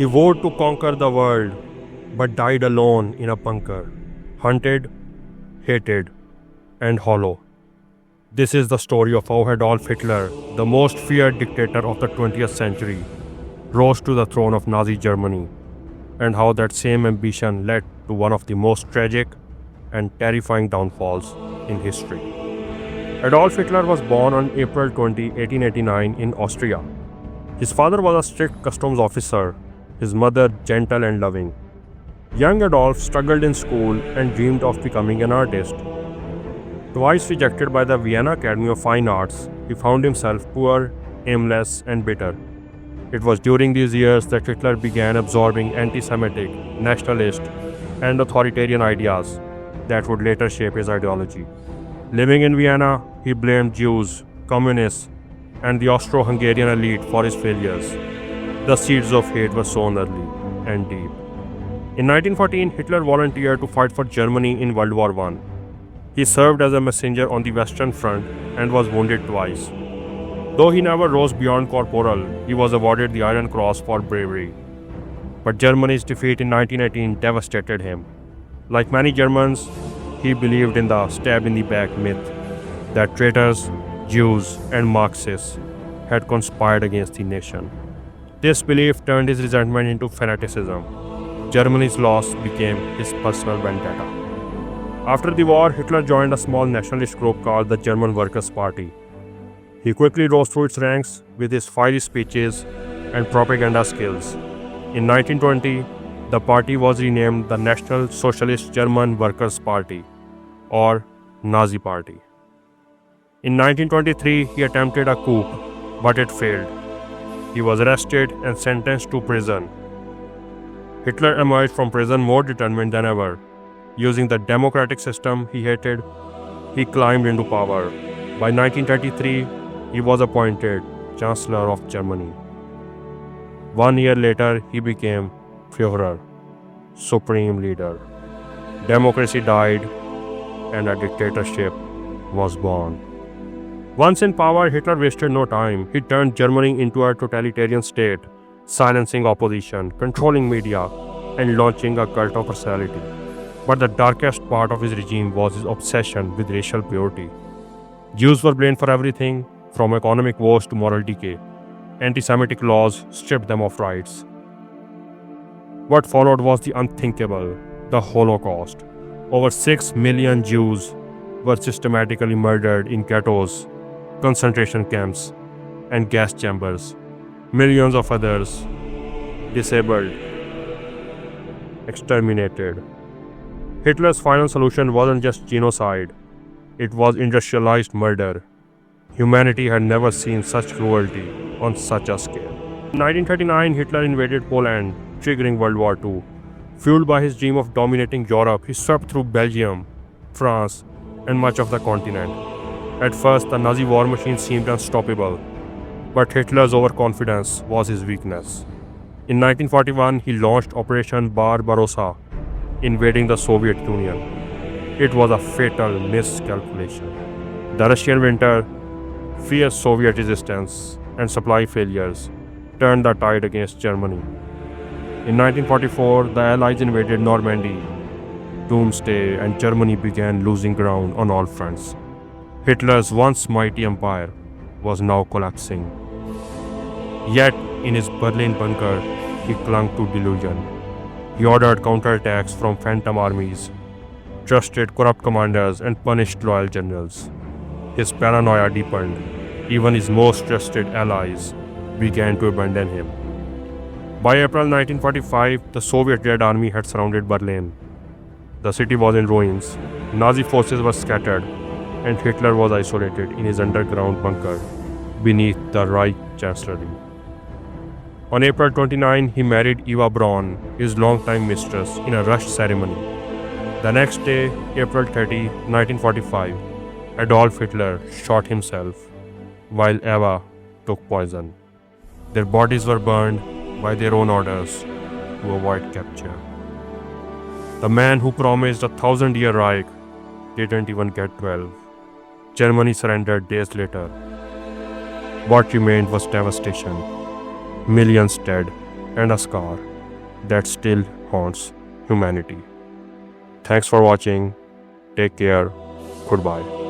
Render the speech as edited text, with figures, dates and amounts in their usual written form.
He vowed to conquer the world, but died alone in a bunker, hunted, hated, and hollow. This is the story of how Adolf Hitler, the most feared dictator of the 20th century, rose to the throne of Nazi Germany, and how that same ambition led to one of the most tragic and terrifying downfalls in history. Adolf Hitler was born on April 20, 1889 in Austria. His father was a strict customs officer, his mother gentle and loving. Young Adolf struggled in school and dreamed of becoming an artist. Twice rejected by the Vienna Academy of Fine Arts, he found himself poor, aimless, and bitter. It was during these years that Hitler began absorbing anti-Semitic, nationalist, and authoritarian ideas that would later shape his ideology. Living in Vienna, he blamed Jews, communists, and the Austro-Hungarian elite for his failures. The seeds of hate were sown early and deep. In 1914, Hitler volunteered to fight for Germany in World War I. He served as a messenger on the Western Front and was wounded twice. Though he never rose beyond corporal, he was awarded the Iron Cross for bravery. But Germany's defeat in 1918 devastated him. Like many Germans, he believed in the stab in the back myth that traitors, Jews, and Marxists had conspired against the nation. This belief turned his resentment into fanaticism. Germany's loss became his personal vendetta. After the war, Hitler joined a small nationalist group called the German Workers' Party. He quickly rose through its ranks with his fiery speeches and propaganda skills. In 1920, the party was renamed the National Socialist German Workers' Party, or Nazi Party. In 1923, he attempted a coup, but it failed. He was arrested and sentenced to prison. Hitler emerged from prison more determined than ever. Using the democratic system he hated, he climbed into power. By 1933, he was appointed Chancellor of Germany. 1 year later, he became Führer, Supreme Leader. Democracy died, and a dictatorship was born. Once in power, Hitler wasted no time. He turned Germany into a totalitarian state, silencing opposition, controlling media, and launching a cult of personality. But the darkest part of his regime was his obsession with racial purity. Jews were blamed for everything, from economic woes to moral decay. Anti-Semitic laws stripped them of rights. What followed was the unthinkable, the Holocaust. Over 6 million Jews were systematically murdered in ghettos, concentration camps, and gas chambers. Millions of others disabled, exterminated. Hitler's final solution wasn't just genocide, it was industrialized murder. Humanity had never seen such cruelty on such a scale. In 1939, Hitler invaded Poland, triggering World War II. Fueled by his dream of dominating Europe, he swept through Belgium, France, and much of the continent. At first, the Nazi war machine seemed unstoppable, but Hitler's overconfidence was his weakness. In 1941, he launched Operation Barbarossa, invading the Soviet Union. It was a fatal miscalculation. The Russian winter, fierce Soviet resistance, and supply failures turned the tide against Germany. In 1944, the Allies invaded Normandy, Doomsday, and Germany began losing ground on all fronts. Hitler's once mighty empire was now collapsing. Yet, in his Berlin bunker, he clung to delusion. He ordered counterattacks from phantom armies, trusted corrupt commanders, and punished loyal generals. His paranoia deepened. Even his most trusted allies began to abandon him. By April 1945, the Soviet Red Army had surrounded Berlin. The city was in ruins, Nazi forces were scattered, and Hitler was isolated in his underground bunker beneath the Reich Chancellery. On April 29, he married Eva Braun, his longtime mistress, in a rushed ceremony. The next day, April 30, 1945, Adolf Hitler shot himself, while Eva took poison. Their bodies were burned by their own orders to avoid capture. The man who promised a 1,000-year Reich didn't even get 12. Germany surrendered days later. What remained was devastation, millions dead, and a scar. that still haunts humanity. Thanks for watching. Take care. Goodbye.